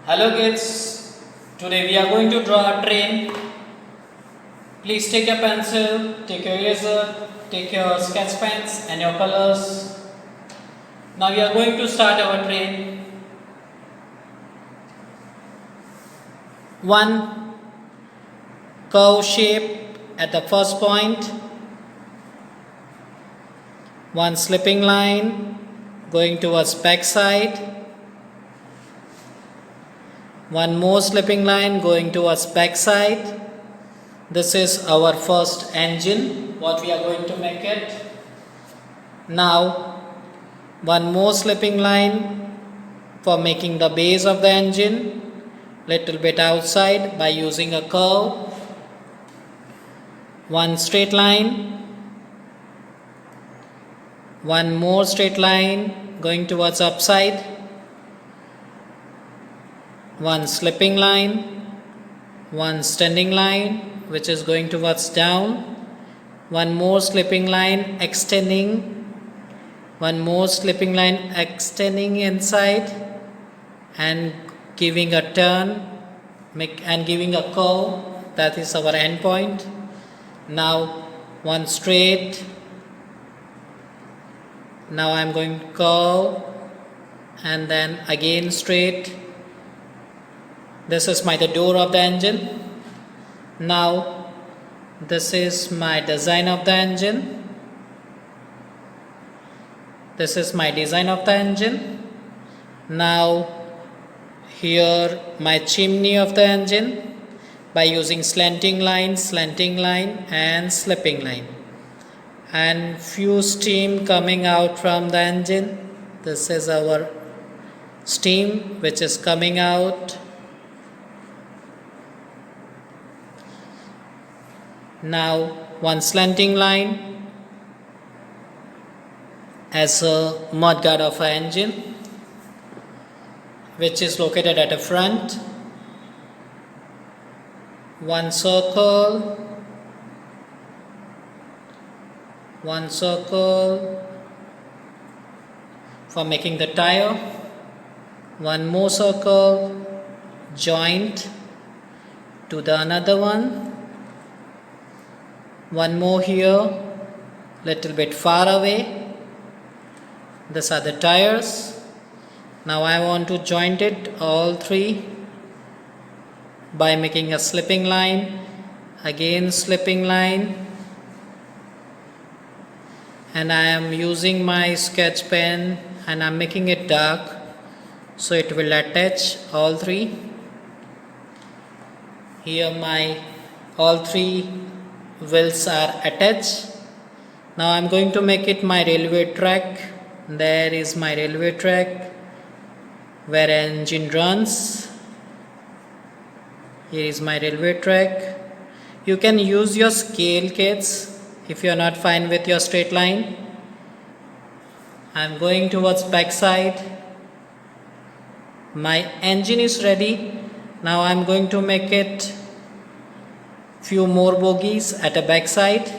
Hello kids, today we are going to draw a train. Please take your pencil, take your eraser, take your sketch pens and your colors. Now we are going to start our train. One curve shape at the first point. One slipping line going towards back side. One more slipping line going towards back side. This is our first engine, what we are going to make it. Now, one more slipping line for making the base of the engine, little bit outside by using a curve. One straight line. One more straight line going towards upside. One slipping line, one standing line which is going towards down, one more slipping line extending, one more slipping line extending inside and giving a turn and giving a curve. That is our end point. Now one straight. Now I am going to curve and then again straight. This is the door of the engine. Now this is my design of the engine. This is my design of the engine. Now here my chimney of the engine by using slanting line and slipping line. And few steam coming out from the engine. This is our steam which is coming out. Now one slanting line as a mudguard of an engine which is located at the front. One circle for making the tire. One more circle joint to the another one. One more here, little bit far away. These are the tires. Now I want to joint it all three by making a slipping line, again slipping line, and I am using my sketch pen and I am making it dark so it will attach all three. Here my all three wheels are attached. Now I am going to make it my railway track. There is my railway track where engine runs. Here is my railway track. You can use your scale, kids, if you are not fine with your straight line. I am going towards back side. My engine is ready. Now I am going to make it few more bogies at the back side.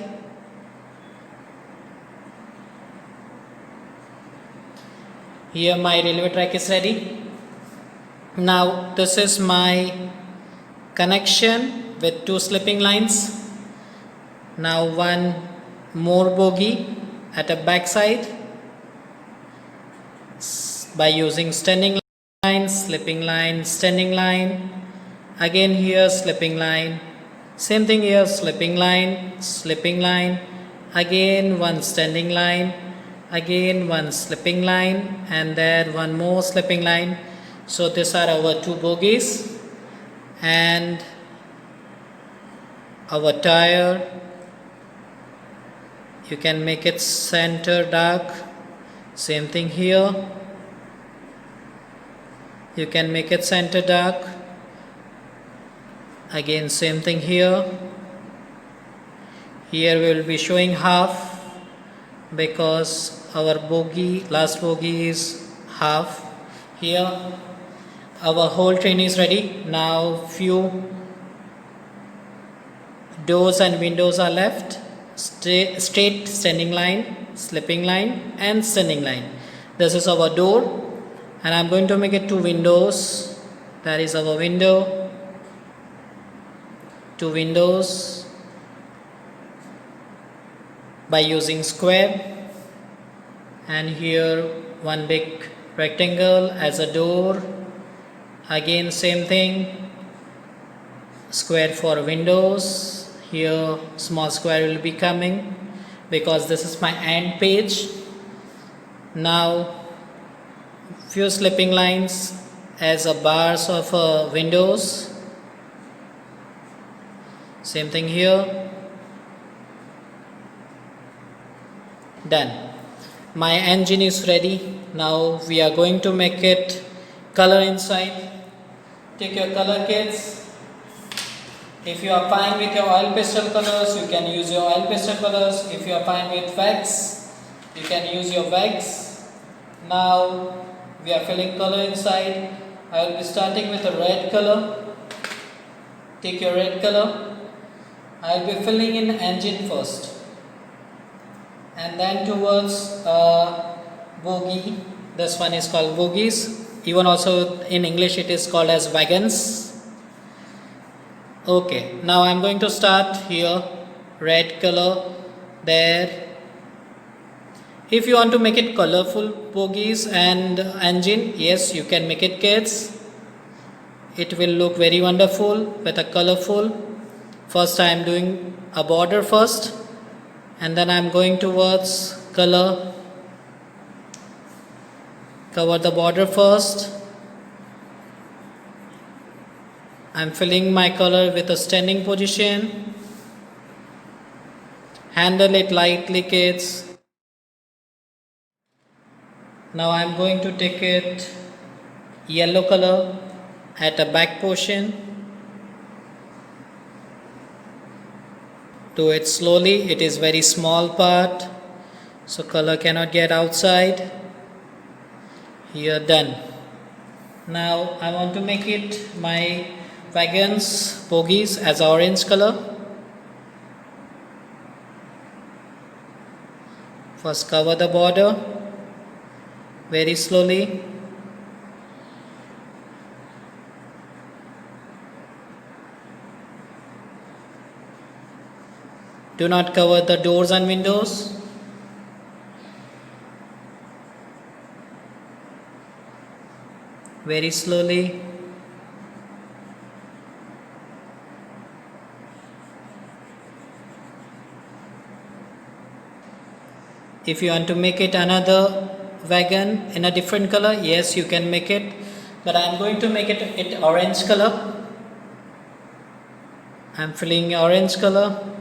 Here my railway track is ready. Now this is my connection with two slipping lines. Now one more bogie at the back side by using standing line, slipping line, standing line. Again here slipping line. Same thing here, slipping line, again one standing line, again one slipping line, and there one more slipping line. So these are our two bogies and our tire. You can make it center dark. Same thing here. You can make it center dark. Again same thing here. Here we will be showing half because our last bogie is half. Here our whole train is ready. Now few doors and windows are left. Straight standing line, slipping line and standing line. This is our door and I am going to make it two windows That is our window. Two windows by using square, and here one big rectangle as a door. Again same thing, square for windows. Here small square will be coming because this is my end page. Now few slipping lines as a bars of windows. Same thing here. Done. My engine is ready. Now we are going to make it color inside. Take your color kits. If you are fine with your oil pastel colors, you can use your oil pastel colors. If you are fine with wax, you can use your wax. Now we are filling color inside. I will be starting with a red color. Take your red color. I will be filling in engine first, and then towards bogie. This one is called bogies. Even also in English it is called as wagons. Okay, now I am going to start here. Red color there. If you want to make it colorful bogies and engine, yes, you can make it, kids. It will look very wonderful with a colorful. First I am doing a border first, and then I am going towards color. Cover the border first. I am filling my color with a standing position. Handle it lightly, kids. Now I am going to take it yellow color at the back portion. Do it slowly, it is very small part, so color cannot get outside. Here, done. Now I want to make it my wagons, bogies as orange color. First cover the border very slowly. Do not cover the doors and windows. Very slowly. If you want to make it another wagon in a different color, yes, you can make it, but I am going to make it orange color. I am filling orange color.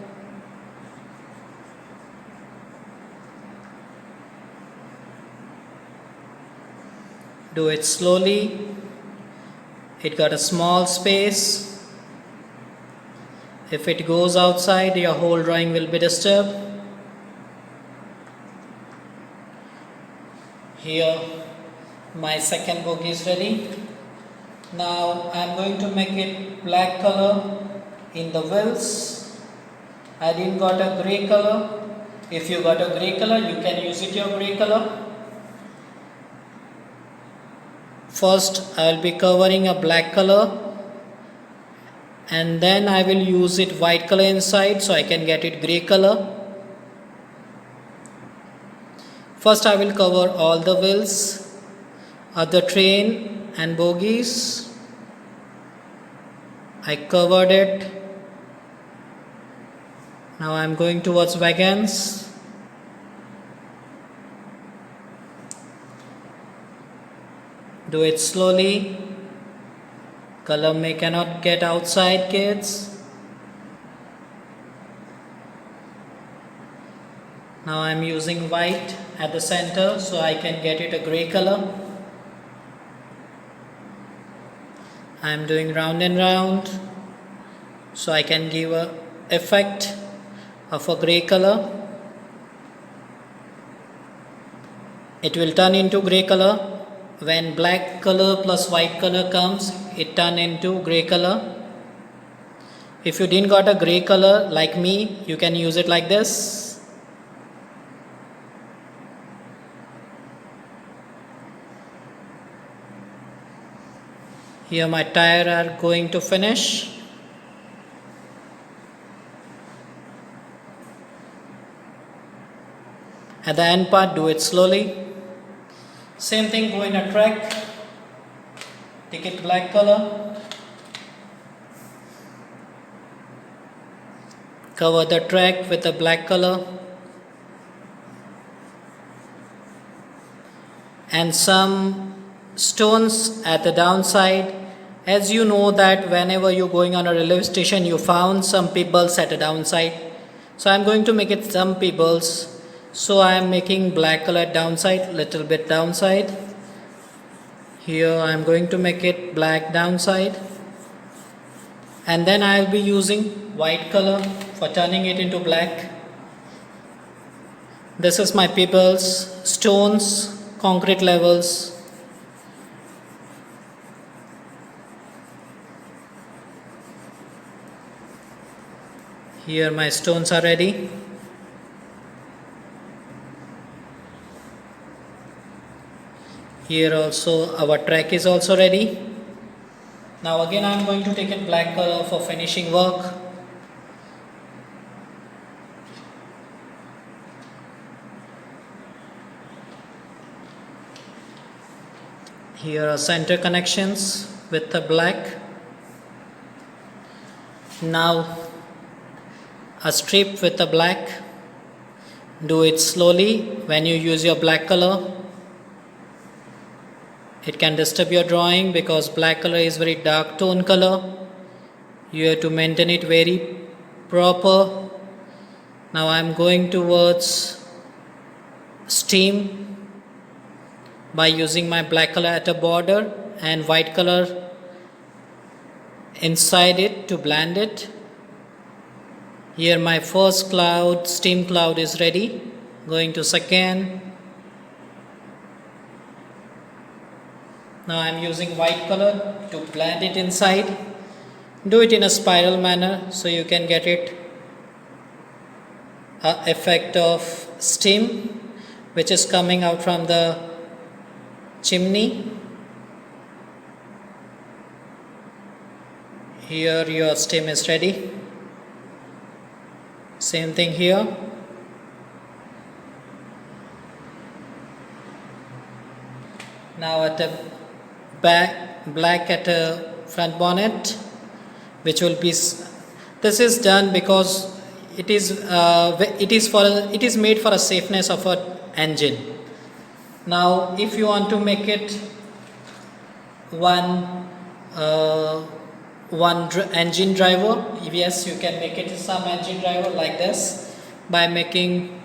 Do it slowly. It got a small space. If it goes outside, your whole drawing will be disturbed. Here my second bogie is ready. Now I am going to make it black color in the wheels. I didn't got a grey color. If you got a grey color, you can use it your grey color. First I will be covering a black color, and then I will use it white color inside so I can get it grey color. First I will cover all the wheels of the train and bogies. I covered it. Now I am going towards wagons. Do it slowly. Color cannot get outside, kids. Now I am using white at the center so I can get it a grey color. I am doing round and round so I can give a effect of a grey color. It will turn into grey color. When black color plus white color comes, it turn into grey color. If you didn't got a grey color like me, you can use it like this. Here my tire are going to finish. At the end part, do it slowly. Same thing, go in a track. Take it black color. Cover the track with a black color. And some stones at the downside. As you know that whenever you're going on a railway station, you found some pebbles at the downside. So I'm going to make it some pebbles. So I am making black color downside, little bit downside. Here I am going to make it black downside. And then I will be using white color for turning it into black. This is my pebbles, stones, concrete levels. Here my stones are ready. Here also our track is also ready. Now again I am going to take it black color for finishing work. Here are center connections with the black. Now a strip with the black. Do it slowly when you use your black color. It can disturb your drawing because black color is very dark tone color. You have to maintain it very proper. Now I am going towards steam by using my black color at a border and white color inside it to blend it. Here my first cloud, steam cloud is ready. Going to second. Now I am using white color to blend it inside. Do it in a spiral manner so you can get it effect of steam which is coming out from the chimney. Here your steam is ready. Same thing here. Now at the back, black at a front bonnet, which will be. This is done because it is made for a safeness of an engine. Now, if you want to make it engine driver, yes, you can make it some engine driver like this by making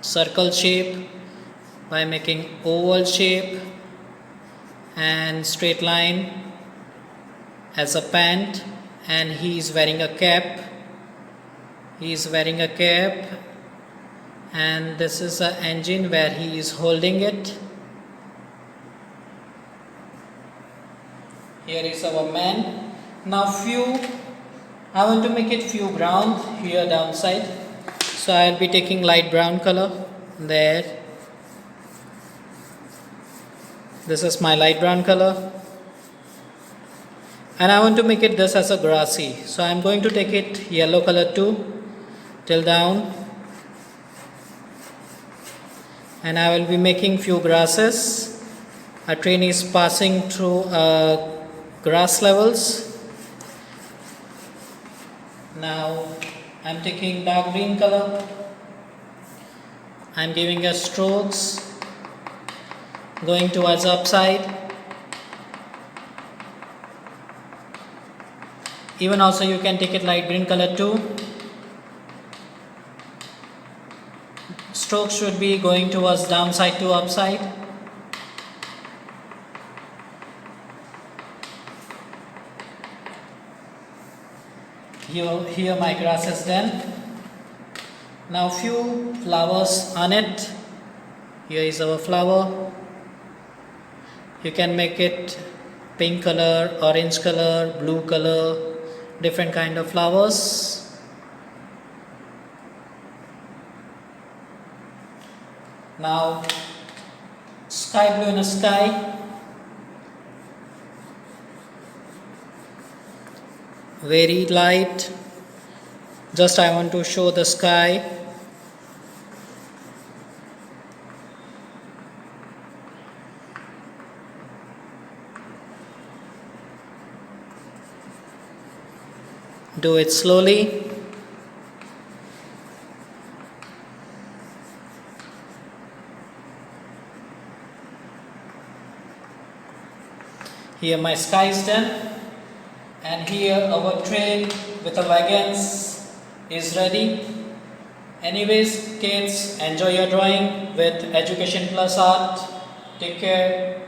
circle shape, by making oval shape and straight line as a pant, and he is wearing a cap. And this is an engine where he is holding it. Here is our man. Now I want to make it few brown here downside. So I will be taking light brown color there. This is my light brown color. And I want to make it this as a grassy. So I am going to take it yellow color too till down. And I will be making few grasses. A train is passing through grass levels. Now I am taking dark green color. I am giving a strokes going towards upside. Even also you can take it light green color too. Stroke should be going towards downside to upside. Here my grass is done. Now few flowers on it. Here is our flower. You can make it pink color, orange color, blue color, different kind of flowers. Now sky blue in the sky. very light. Just I want to show the sky. Do it slowly. Here my sky is done, and here our train with the wagons is ready. Anyways, kids, enjoy your drawing with Education Plus Art. Take care.